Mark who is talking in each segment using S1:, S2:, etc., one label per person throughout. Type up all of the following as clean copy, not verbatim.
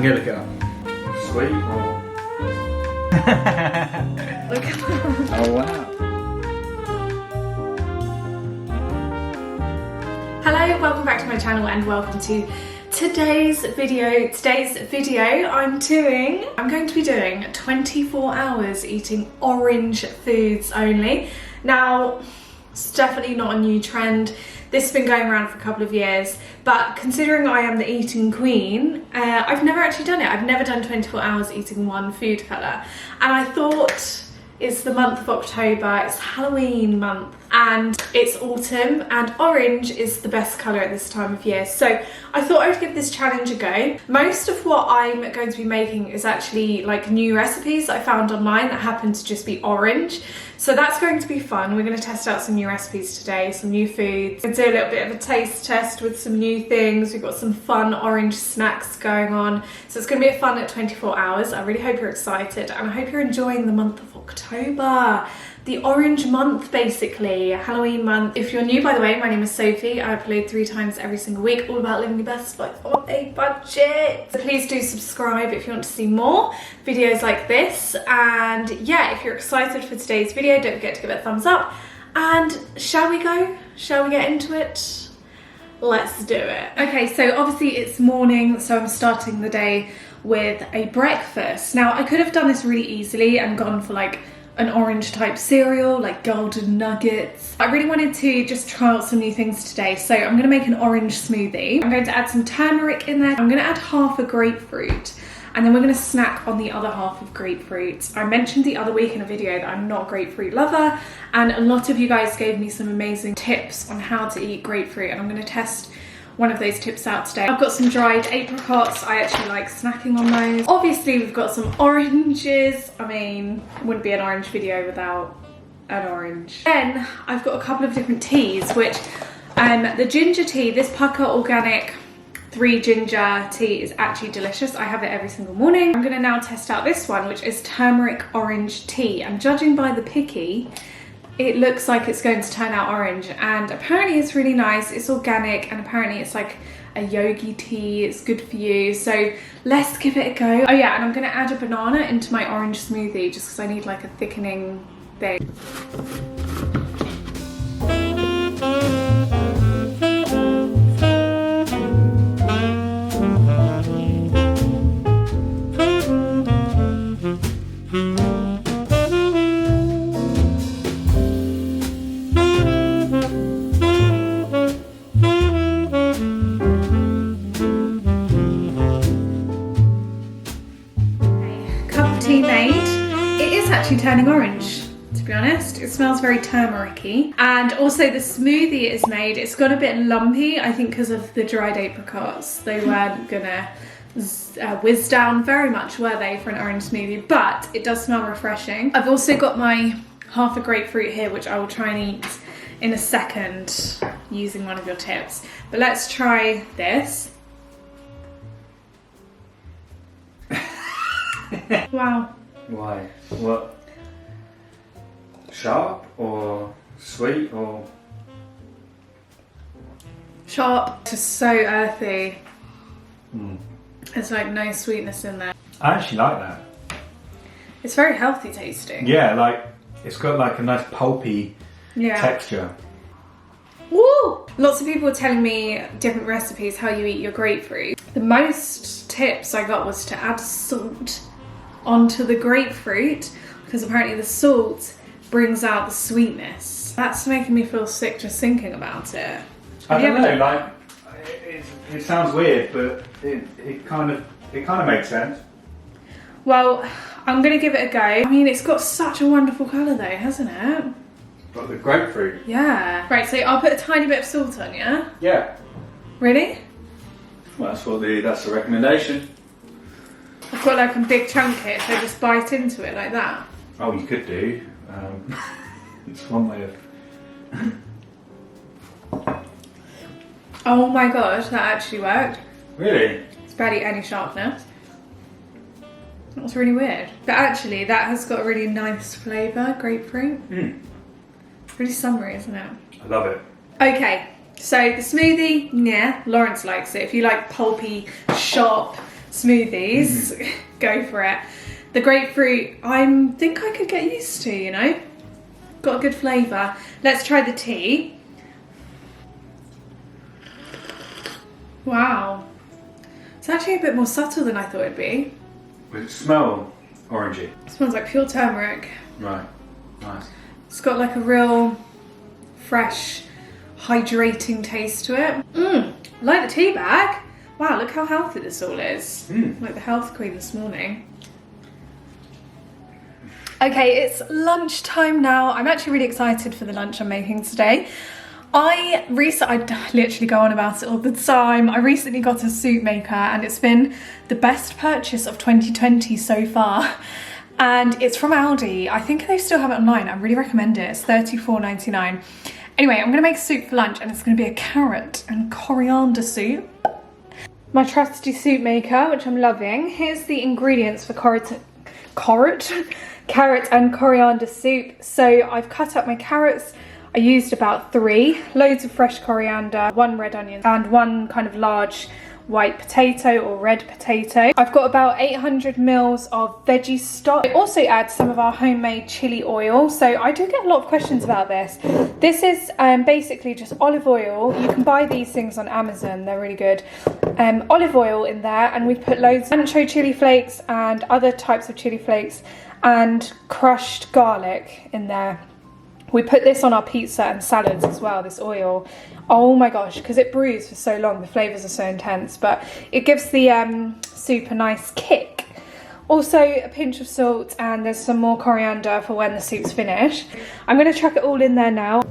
S1: I'm gonna look it up. Sweet or...
S2: Look at that.
S1: Oh wow.
S2: Hello, welcome back to my channel and welcome to today's video. I'm going to be doing 24 hours eating orange foods only. Now, it's definitely not a new trend. This has been going around for a couple of years, but considering I am the eating queen, I've never actually done it. I've never done 24 hours eating one food colour. And I thought, it's the month of October, it's Halloween month, and it's autumn, and orange is the best colour at this time of year. So I thought I would give this challenge a go. Most of what I'm going to be making is actually like new recipes that I found online that happen to just be orange. So that's going to be fun. We're going to test out some new recipes today, some new foods. We're going to do a little bit of a taste test with some new things. We've got some fun orange snacks going on. So it's going to be a fun at 24 hours. I really hope you're excited and I hope you're enjoying the month of October. The orange month, basically, Halloween month. If you're new, by the way, my name is Sophie. I upload 3 times every single week, all about living your best life on a budget. So please do subscribe if you want to see more videos like this. And yeah, if you're excited for today's video, don't forget to give it a thumbs up. And shall we go? Shall we get into it? Let's do it. Okay, so obviously it's morning, so I'm starting the day with a breakfast. Now, I could have done this really easily and gone for like an orange type cereal, like golden nuggets. I really wanted to just try out some new things today, so I'm gonna make an orange smoothie. I'm going to add some turmeric in there. I'm gonna add half a grapefruit, and then we're gonna snack on the other half of grapefruit. I mentioned the other week in a video that I'm not a grapefruit lover, and a lot of you guys gave me some amazing tips on how to eat grapefruit, and I'm gonna test one of those tips out today. I've got some dried apricots. I actually like snacking on those. Obviously, we've got some oranges. I mean, wouldn't be an orange video without an orange. Then I've got a couple of different teas, which the ginger tea, this Pucker Organic 3 ginger tea is actually delicious. I have it every single morning. I'm gonna now test out this one, which is Turmeric Orange Tea. And judging by the picky, it looks like it's going to turn out orange, and apparently it's really nice. It's organic, and apparently it's like a yogi tea. It's good for you. So let's give it a go. Oh yeah, and I'm gonna add a banana into my orange smoothie just because I need like a thickening thing. Made. It is actually turning orange, to be honest. It smells very turmeric-y. And also the smoothie it is made, it's got a bit lumpy, I think because of the dried apricots. They weren't gonna whiz down very much, were they, for an orange smoothie? But it does smell refreshing. I've also got my half a grapefruit here, which I will try and eat in a second using one of your tips. But let's try this. Wow.
S1: Why? What? Sharp or sweet or?
S2: Sharp. Just so earthy.
S1: Mm.
S2: There's like no sweetness in there.
S1: I actually like that.
S2: It's very healthy tasting.
S1: Yeah, like it's got like a nice pulpy texture.
S2: Woo! Lots of people were telling me different recipes how you eat your grapefruit. The most tips I got was to add salt onto the grapefruit because apparently the salt brings out the sweetness. That's making me feel sick just thinking about it.
S1: I don't know, like it sounds weird, but it kind of makes sense.
S2: Well, I'm gonna give it a go. I mean, it's got such a wonderful colour though, hasn't it?
S1: Got the grapefruit.
S2: Yeah. Right, so I'll put a tiny bit of salt on, yeah?
S1: Yeah.
S2: Really?
S1: Well, that's the recommendation.
S2: I've got like a big chunk here, so just bite into it like that.
S1: Oh, you could do. It's one way of...
S2: Oh my gosh, that actually worked.
S1: Really?
S2: It's barely any sharpness. That was really weird. But actually, that has got a really nice flavour, grapefruit.
S1: Mm.
S2: It's really summery, isn't it?
S1: I love it.
S2: Okay, so the smoothie, yeah, Lawrence likes it. If you like pulpy, sharp smoothies, go for it. The grapefruit, I think I could get used to, you know? Got a good flavour. Let's try the tea. Wow. It's actually a bit more subtle than I thought it'd be.
S1: Does it smell orangey?
S2: It smells like pure turmeric.
S1: Right, nice.
S2: It's got like a real fresh, hydrating taste to it. I like the tea bag. Wow, look how healthy this all is. Like the health queen this morning. Okay, it's lunchtime now. I'm actually really excited for the lunch I'm making today. I literally go on about it all the time. I recently got a soup maker and it's been the best purchase of 2020 so far. And it's from Aldi. I think they still have it online. I really recommend it. It's $34.99. Anyway, I'm gonna make soup for lunch and it's gonna be a carrot and coriander soup. My trusty soup maker, which I'm loving. Here's the ingredients for carrot and coriander soup. So I've cut up my carrots. I used about 3, loads of fresh coriander, 1 red onion and 1 kind of large white potato or red potato. I've got about 800 mils of veggie stock. I also add some of our homemade chili oil. So I do get a lot of questions about this. This is basically just olive oil. You can buy these things on Amazon, they're really good. Olive oil in there, and we've put loads of ancho chili flakes and other types of chili flakes and crushed garlic in there. We put this on our pizza and salads as well, this oil. Oh my gosh, because it brews for so long, the flavours are so intense, but it gives the soup a nice kick. Also a pinch of salt, and there's some more coriander for when the soup's finished. I'm going to chuck it all in there now.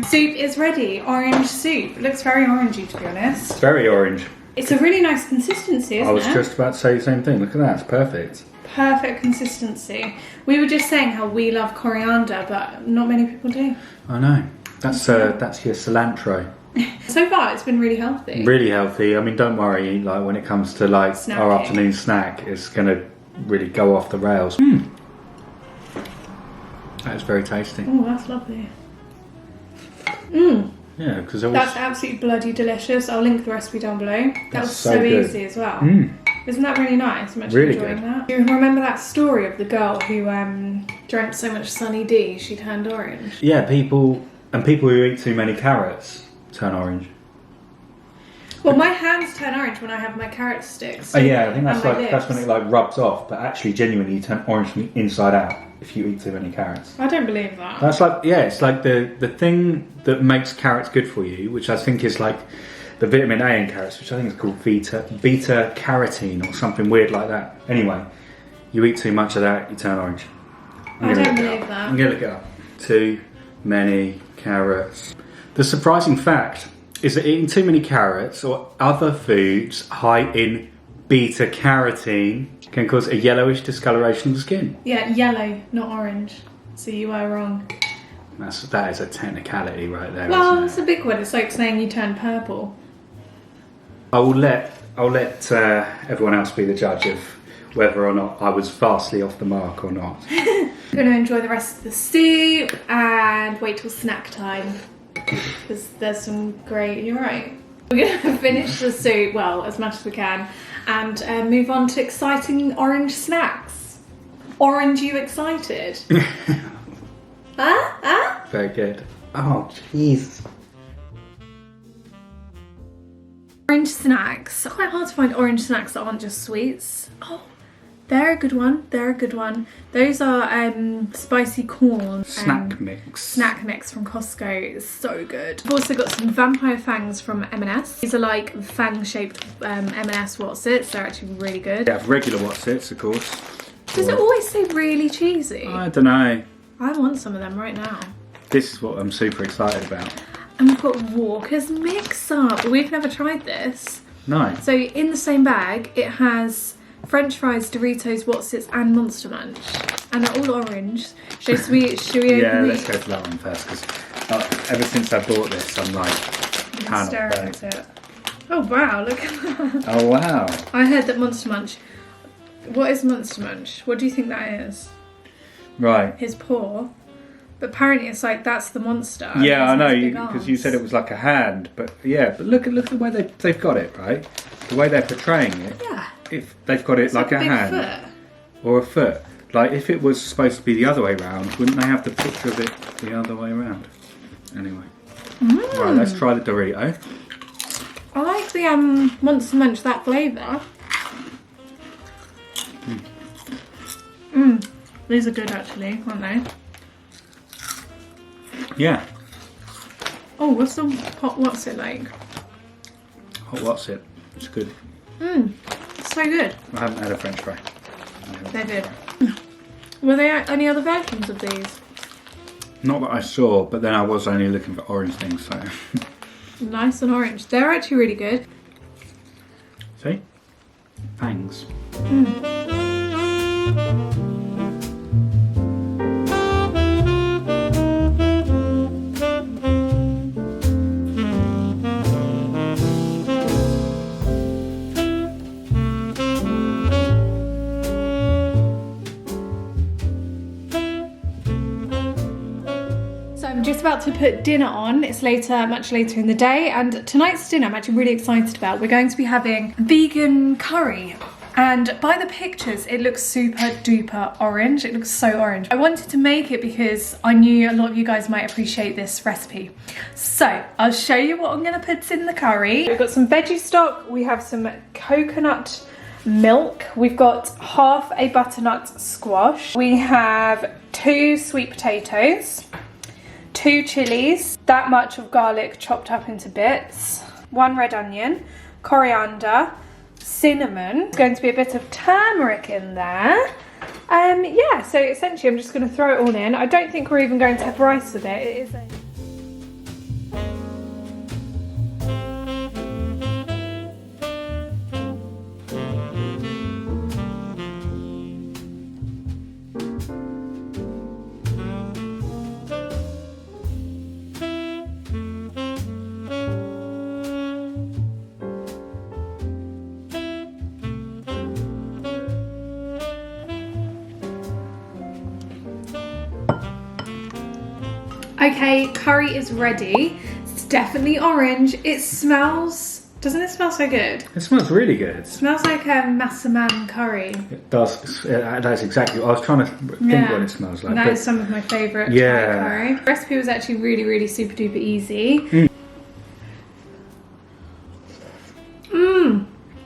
S2: Soup is ready. Orange soup. It looks very orangey, to be honest.
S1: It's very orange.
S2: It's a really nice consistency, isn't it?
S1: I was just about to say the same thing. Look at that, it's perfect.
S2: Perfect consistency. We were just saying how we love coriander, but not many people do.
S1: I know. That's your cilantro.
S2: So far, it's been really healthy.
S1: Really healthy. I mean, don't worry. Like when it comes to like
S2: Snacking.
S1: our afternoon snack, it's gonna really go off the rails. That is very tasty.
S2: Oh, that's lovely.
S1: Yeah, because
S2: That's absolutely bloody delicious. I'll link the recipe down below. That was so
S1: good.
S2: easy as well. Isn't that really nice? I'm actually
S1: Really
S2: enjoying
S1: good.
S2: that. Do you remember that story of the girl who drank so much Sunny D she turned orange?
S1: Yeah, people who eat too many carrots turn orange.
S2: Well, my hands turn orange when I have my carrot sticks.
S1: Oh yeah, I think that's
S2: and my
S1: like that's when
S2: lips.
S1: it like rubs off. But actually, genuinely, you turn orange from the inside out if you eat too many carrots.
S2: I don't believe that.
S1: That's like, yeah, it's like the thing that makes carrots good for you, which I think is like the vitamin A in carrots, which I think is called beta carotene or something weird like that. Anyway, you eat too much of that, you turn orange.
S2: I don't believe that.
S1: I'm gonna look it up. Too many carrots. The surprising fact is that eating too many carrots or other foods high in beta carotene can cause a yellowish discoloration of the skin.
S2: Yeah, yellow, not orange. So you were wrong.
S1: That is a technicality right there.
S2: Well,
S1: isn't it?
S2: it's a big one. It's like saying you turn purple.
S1: I'll let everyone else be the judge of whether or not I was vastly off the mark or not.
S2: I'm going to enjoy the rest of the soup and wait till snack time. Because there's some great... You're right. We're going to finish the soup, well, as much as we can, and move on to exciting orange snacks. Orange, you excited? Huh?
S1: Very good. Oh, jeez.
S2: Orange snacks. It's quite hard to find orange snacks that aren't just sweets. Oh, they're a good one. They're a good one. Those are spicy corn.
S1: Snack mix.
S2: Snack mix from Costco. It's so good. I've also got some vampire fangs from M&S. These are like fang-shaped M&S Wotsits. They're actually really good.
S1: Yeah, regular Wotsits, of course.
S2: Does it always say really cheesy?
S1: I don't know.
S2: I want some of them right now.
S1: This is what I'm super excited about.
S2: And we've got Walker's Mix Up. We've never tried this.
S1: No.
S2: So in the same bag, it has French fries, Doritos, Wotsits, and Monster Munch, and they're all orange. Should we open
S1: Yeah,
S2: these?
S1: let's go for that one first because Ever since I bought this, I'm like, cannot
S2: Staring
S1: wait.
S2: at it. Oh wow, look at that.
S1: Oh wow.
S2: I heard that Monster Munch. What is Monster Munch? What do you think that is?
S1: Right.
S2: His paw. But apparently it's like that's the monster.
S1: Yeah, I know,
S2: Big
S1: because you
S2: arms.
S1: said it was like a hand, but yeah, but look at the way they've got it, right? The way they're portraying it.
S2: Yeah.
S1: If they've got it
S2: It's
S1: like a
S2: big
S1: hand
S2: foot.
S1: or a foot. Like if it was supposed to be the other way round, wouldn't they have the picture of it the other way around? Anyway. Right, let's try the Dorito.
S2: I like the Monster Munch, that flavour. These are good actually, aren't they?
S1: Yeah.
S2: Oh, what's it like?
S1: Hot what's it? It's good.
S2: It's so good.
S1: I haven't had a French fry.
S2: They're good. Were there any other versions of these?
S1: Not that I saw, but then I was only looking for orange things, so.
S2: Nice and orange. They're actually really good.
S1: See? Fangs.
S2: I'm just about to put dinner on. It's later, much later in the day, and tonight's dinner I'm actually really excited about. We're going to be having vegan curry, and by the pictures it looks super duper orange. It looks so orange. I wanted to make it because I knew a lot of you guys might appreciate this recipe. So I'll show you what I'm gonna put in the curry. We've got some veggie stock, we have some coconut milk, we've got half a butternut squash, we have 2 sweet potatoes, 2 chilies, that much of garlic chopped up into bits, 1 red onion, coriander, cinnamon. There's going to be a bit of turmeric in there. Yeah, so essentially I'm just going to throw it all in. I don't think we're even going to have rice with it. It is a... Okay, curry is ready. It's definitely orange. It smells, doesn't it smell so good?
S1: It smells really good.
S2: It smells like a massaman curry.
S1: It does. That's exactly what I was trying to think what it smells like.
S2: That is some of my favourite Thai curry. The recipe was actually really, really super duper easy.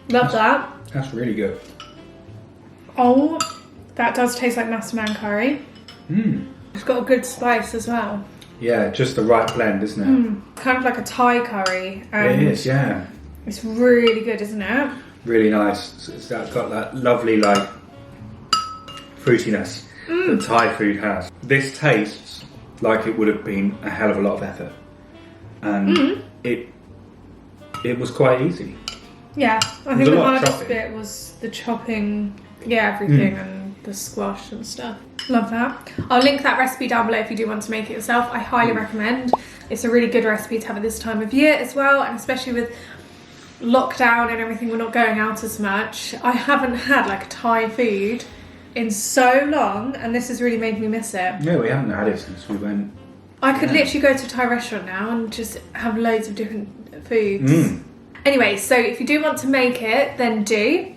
S2: Love that.
S1: That's really good.
S2: Oh, that does taste like massaman curry. It's got a good spice as well.
S1: Yeah, just the right blend, isn't it?
S2: Kind of like a Thai curry.
S1: It is, yeah.
S2: It's really good, isn't it?
S1: Really nice. It's got that lovely, like, fruitiness that Thai food has. This tastes like it would have been a hell of a lot of effort. And it was quite easy.
S2: Yeah, I think the hardest bit was the chopping, everything and the squash and stuff. Love that. I'll link that recipe down below if you do want to make it yourself. I highly recommend. It's a really good recipe to have at this time of year as well, and especially with lockdown and everything, we're not going out as much. I haven't had like Thai food in so long, and this has really made me miss it.
S1: Yeah, we haven't had it since we went.
S2: I could literally go to a Thai restaurant now and just have loads of different foods. Anyway, so if you do want to make it, then do.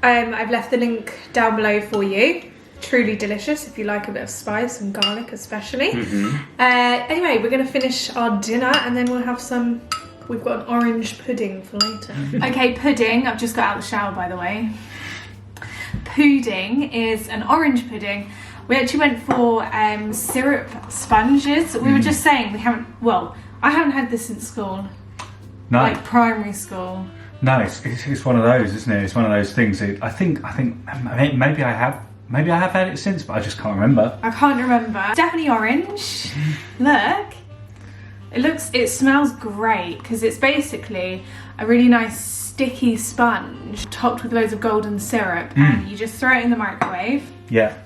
S2: I've left the link down below for you. Truly delicious if you like a bit of spice and garlic especially. Anyway, we're going to finish our dinner and then we'll have some... We've got an orange pudding for later. Okay, pudding. I've just got out of the shower, by the way. Pudding is an orange pudding. We actually went for syrup sponges. We were just saying we haven't... Well, I haven't had this since school.
S1: No.
S2: Like primary school.
S1: No, it's one of those, isn't it? It's one of those things. I think maybe I have had it since, but I just can't remember.
S2: I can't remember. It's definitely orange. Look. It smells great because it's basically a really nice sticky sponge topped with loads of golden syrup and you just throw it in the microwave.
S1: Yeah.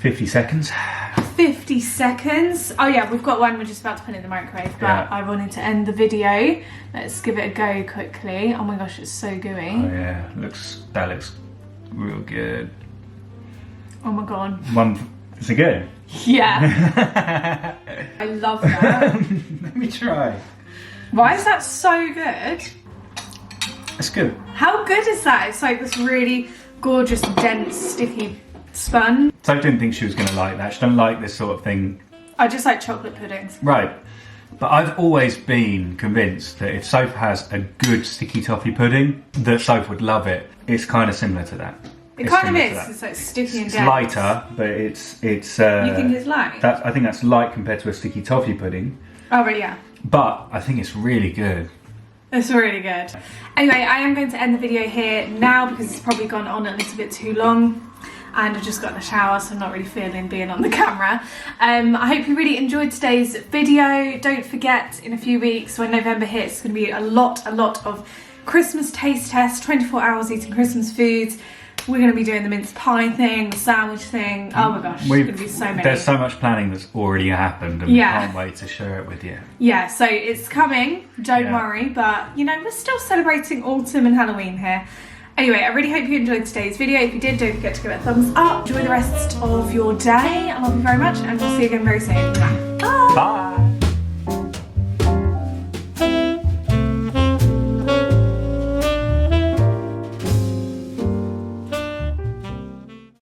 S1: 50 seconds.
S2: 50 seconds. Oh yeah, we've got one, we're just about to put it in the microwave, but
S1: Yeah.
S2: I wanted to end the video. Let's give it a go quickly. Oh my gosh, it's so gooey.
S1: Oh yeah, that looks real good.
S2: Oh my god.
S1: Is it good?
S2: Yeah. I love that.
S1: Let me try.
S2: Why is that so good?
S1: It's good.
S2: How good is that? It's like this really gorgeous, dense, sticky sponge.
S1: So I didn't think she was going to like that. She don't like this sort of thing.
S2: I just like chocolate puddings.
S1: Right. But I've always been convinced that if Soph has a good sticky toffee pudding, that Soph would love it. It's kind of similar to that.
S2: It kind of is. It's like sticky and
S1: It's
S2: dense.
S1: lighter, but it's.
S2: You think it's light?
S1: I think that's light compared to a sticky toffee pudding.
S2: Oh, right, yeah.
S1: But I think it's really good.
S2: It's really good. Anyway, I am going to end the video here now because it's probably gone on a little bit too long. And I just got in the shower, so I'm not really feeling being on the camera. I hope you really enjoyed today's video. Don't forget, in a few weeks, when November hits, it's going to be a lot of Christmas taste tests, 24 hours eating Christmas foods. We're going to be doing the mince pie thing, the sandwich thing. Oh my gosh, there's going to be so many.
S1: There's so much planning that's already happened, and we can't wait to share it with you.
S2: Yeah, so it's coming, don't worry, but you know, we're still celebrating autumn and Halloween here. Anyway, I really hope you enjoyed today's video. If you did, don't forget to give it a thumbs up. Enjoy the rest of your day. I love you very much, and we'll see you again very soon. Bye.